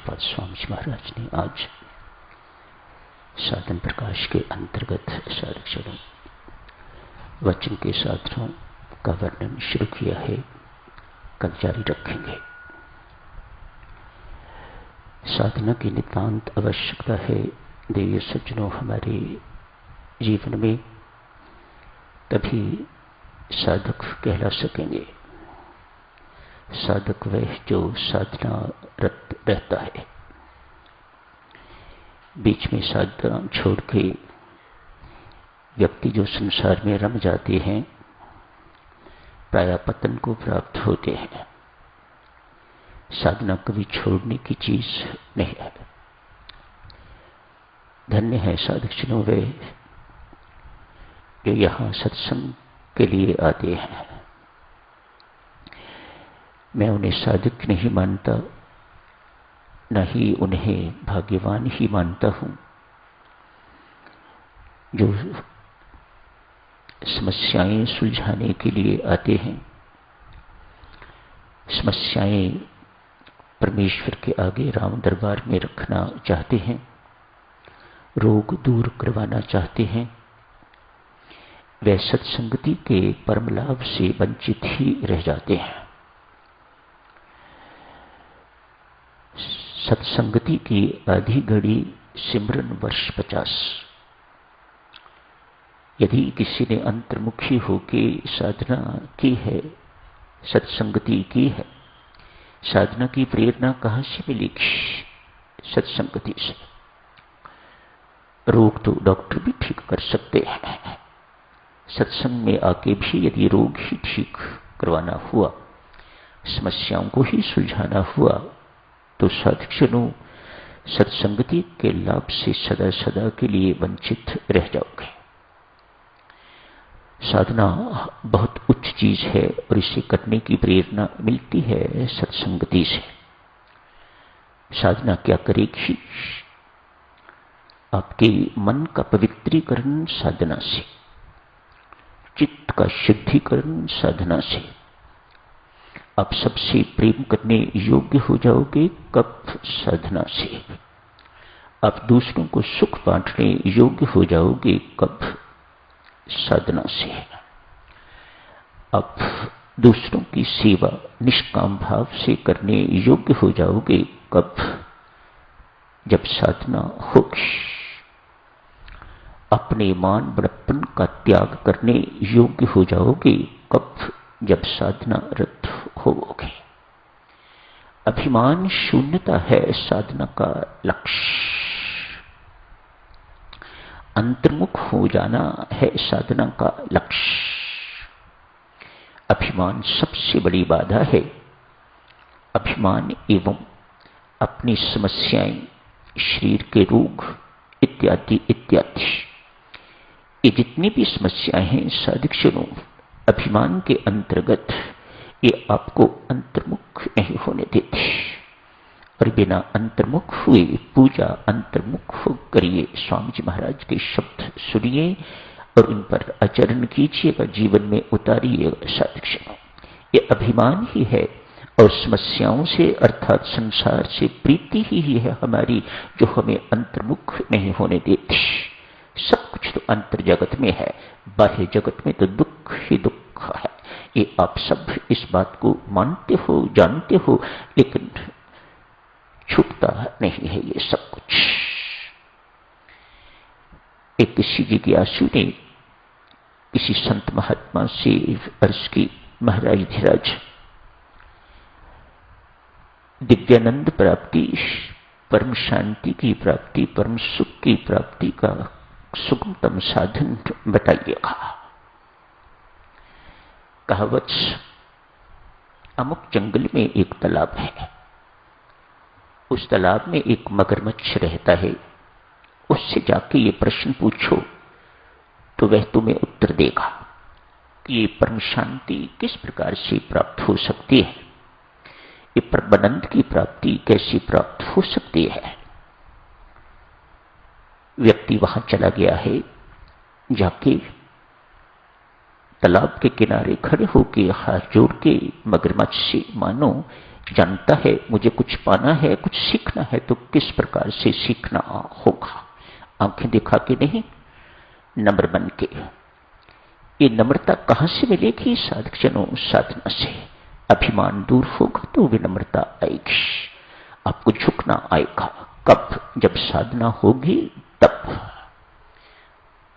पूज्यपाद स्वामी जी महाराज ने आज साधन प्रकाश के अंतर्गत साधक वचन के साधनों का वर्णन शुरू किया है, कल जारी रखेंगे। साधना की नितांत आवश्यकता है देवी सज्जनों हमारे जीवन में, तभी साधक कहला सकेंगे। साधक वह जो साधना रत रहता है, बीच में साधना छोड़ के व्यक्ति जो संसार में रम जाते हैं, प्रायः पतन को प्राप्त होते हैं। साधना कभी छोड़ने की चीज नहीं है। धन्य है साधकजनों वे जो यहां सत्संग के लिए आते हैं। मैं उन्हें साधक नहीं मानता, न ही उन्हें भाग्यवान ही मानता हूं जो समस्याएं सुलझाने के लिए आते हैं। समस्याएं परमेश्वर के आगे राम दरबार में रखना चाहते हैं, रोग दूर करवाना चाहते हैं। वे सत्संगति के परम लाभ से वंचित ही रह जाते हैं। सत्संगति की आधी घड़ी सिमरन वर्ष 50। यदि किसी ने अंतर्मुखी होके साधना की है, सत्संगति की है, साधना की प्रेरणा कहां से मिलेगी? सत्संगति से। रोग तो डॉक्टर भी ठीक कर सकते हैं। सत्संग में आके भी यदि रोग ही ठीक करवाना हुआ, समस्याओं को ही सुलझाना हुआ, तो साधकजनों सत्संगति के लाभ से सदा सदा के लिए वंचित रह जाओगे। साधना बहुत उच्च चीज है और इसे करने की प्रेरणा मिलती है सत्संगति से। साधना क्या करेगी? आपके मन का पवित्रीकरण साधना से, चित्त का शुद्धिकरण साधना से। आप सबसे प्रेम करने योग्य हो जाओगे कब? साधना से। आप दूसरों को सुख बांटने योग्य हो जाओगे कब? साधना से। आप दूसरों की सेवा निष्काम भाव से करने योग्य हो जाओगे कब? जब साधना होगी। अपने मान बड़प्पन का त्याग करने योग्य हो जाओगे कब? जब साधना रत होगे। अभिमान शून्यता है साधना का लक्ष्य। अंतर्मुख हो जाना है साधना का लक्ष्य। अभिमान सबसे बड़ी बाधा है। अभिमान एवं अपनी समस्याएं, शरीर के रोग इत्यादि इत्यादि, ये जितनी भी समस्याएं हैं साधकजनों, अभिमान के अंतर्गत ये आपको अंतर्मुख नहीं होने देती। और बिना अंतर्मुख हुए पूजा अंतर्मुख करिए। स्वामी जी महाराज के शब्द सुनिए और उन पर आचरण कीजिएगा, जीवन में उतारिएगा। साधकजनों, ये अभिमान ही है और समस्याओं से अर्थात संसार से प्रीति ही है हमारी, जो हमें अंतर्मुख नहीं होने देती। सब कुछ तो अंतर जगत में है, बाह्य जगत में तो दुख ही दुख है। ये आप सब इस बात को मानते हो, जानते हो, लेकिन छूटता नहीं है ये सब कुछ। एक किसी जिज्ञासु ने किसी संत महात्मा से अर्ज की, महाराज धीराज, दिव्यानंद प्राप्ति, परम शांति की प्राप्ति, परम सुख की प्राप्ति का सुगमतम साधन बताइएगा। कहावत, अमुक जंगल में एक तालाब है, उस तालाब में एक मगरमच्छ रहता है, उससे जाके ये प्रश्न पूछो तो वह तुम्हें उत्तर देगा कि ये परम शांति किस प्रकार से प्राप्त हो सकती है, ये परमानंद की प्राप्ति कैसे प्राप्त हो सकती है। व्यक्ति वहां चला गया है, जाके तालाब के किनारे खड़े होके हाथ जोड़ के मगरमच्छ से मानो जानता है मुझे कुछ पाना है, कुछ सीखना है, तो किस प्रकार से सीखना होगा? आंखें दिखा के नहीं, नम्र बन के। ये नम्रता कहां से मिलेगी? साधकजनों, साधना से। अभिमान दूर होगा तो विनम्रता आएगी, आपको झुकना आएगा। कब? जब साधना होगी तब।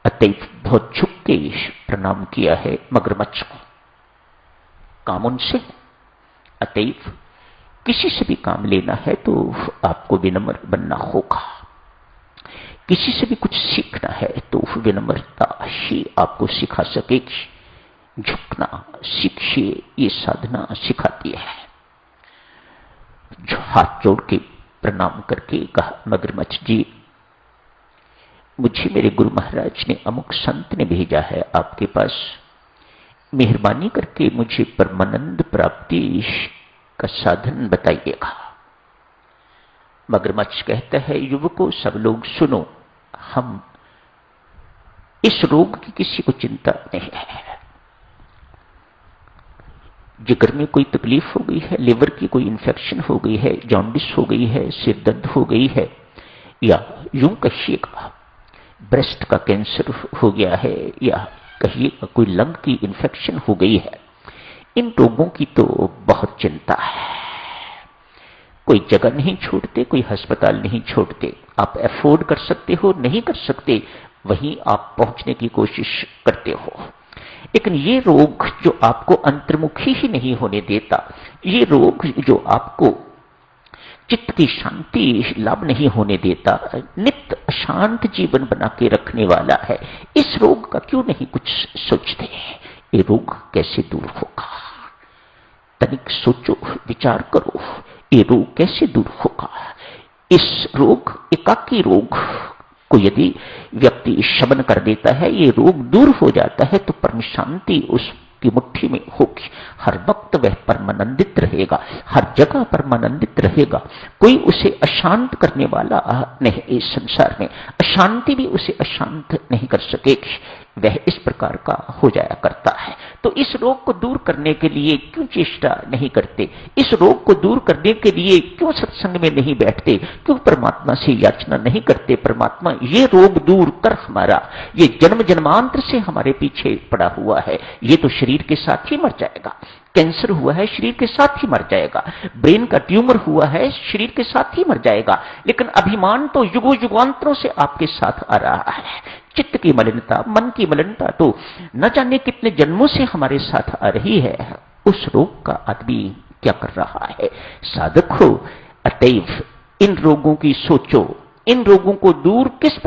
अतएव बहुत झुक के प्रणाम किया है मगरमच्छ को, काम उनसे। अतएव किसी से भी काम लेना है तो आपको विनम्र बनना होगा। किसी से भी कुछ सीखना है तो विनम्रता ही आपको सिखा सकेगी। झुकना सीखिए, ये साधना सिखाती है। जो हाथ जोड़ के प्रणाम करके कहा, मगरमच्छ जी, मुझे मेरे गुरु महाराज ने, अमुक संत ने भेजा है आपके पास, मेहरबानी करके मुझे परमानंद प्राप्ति का साधन बताइएगा। मगरमच्छ कहता है, युवकों, सब लोग सुनो, हम इस रोग की किसी को चिंता नहीं है। जिगर में कोई तकलीफ हो गई है, लिवर की कोई इन्फेक्शन हो गई है, जॉन्डिस हो गई है, सिर दर्द हो गई है, या यूं कहिएगा ब्रेस्ट का कैंसर हो गया है, या कहिएगा कोई लंग की इन्फेक्शन हो गई है, इन रोगों की तो बहुत चिंता है। कोई जगह नहीं छोड़ते, कोई अस्पताल नहीं छोड़ते। आप अफोर्ड कर सकते हो, नहीं कर सकते, वहीं आप पहुंचने की कोशिश करते हो। लेकिन ये रोग जो आपको अंतर्मुखी ही नहीं होने देता, ये रोग जो आपको चित्त की शांति लाभ नहीं होने देता, नित्य अशांत जीवन बना के रखने वाला है, इस रोग का क्यों नहीं कुछ सोचते? ये रोग कैसे दूर होगा? तनिक सोचो, विचार करो, ये रोग कैसे दूर होगा? इस रोग, एकाकी रोग को यदि व्यक्ति शमन कर देता है, ये रोग दूर हो जाता है, तो परम शांति उसकी मुट्ठी में होगी। हर वक्त वह परमानंदित रहेगा, हर जगह परमानंदित रहेगा। कोई उसे अशांत करने वाला नहीं इस संसार में, अशांति भी उसे अशांत नहीं कर सकेगी। वह इस प्रकार का हो जाया करता है। तो इस रोग को दूर करने के लिए क्यों चेष्टा नहीं करते? इस रोग को दूर करने के लिए क्यों सत्संग में नहीं बैठते? क्यों परमात्मा से याचना नहीं करते? परमात्मा, ये रोग दूर कर हमारा, ये जन्म जन्मांतर से हमारे पीछे पड़ा हुआ है, ये तो शरीर के साथ ही मर जाएगा। कैंसर हुआ है, शरीर के साथ ही मर जाएगा। ब्रेन का ट्यूमर हुआ है, शरीर के साथ ही मर जाएगा। लेकिन अभिमान तो युगों युगांतरों से आपके साथ आ रहा है। चित्त की मलिनता, मन की मलिनता तो न जाने कितने जन्मों से हमारे साथ आ रही है। उस रोग का आदमी क्या कर रहा है? साधक हो, अतएव इन रोगों की सोचो, इन रोगों को दूर किस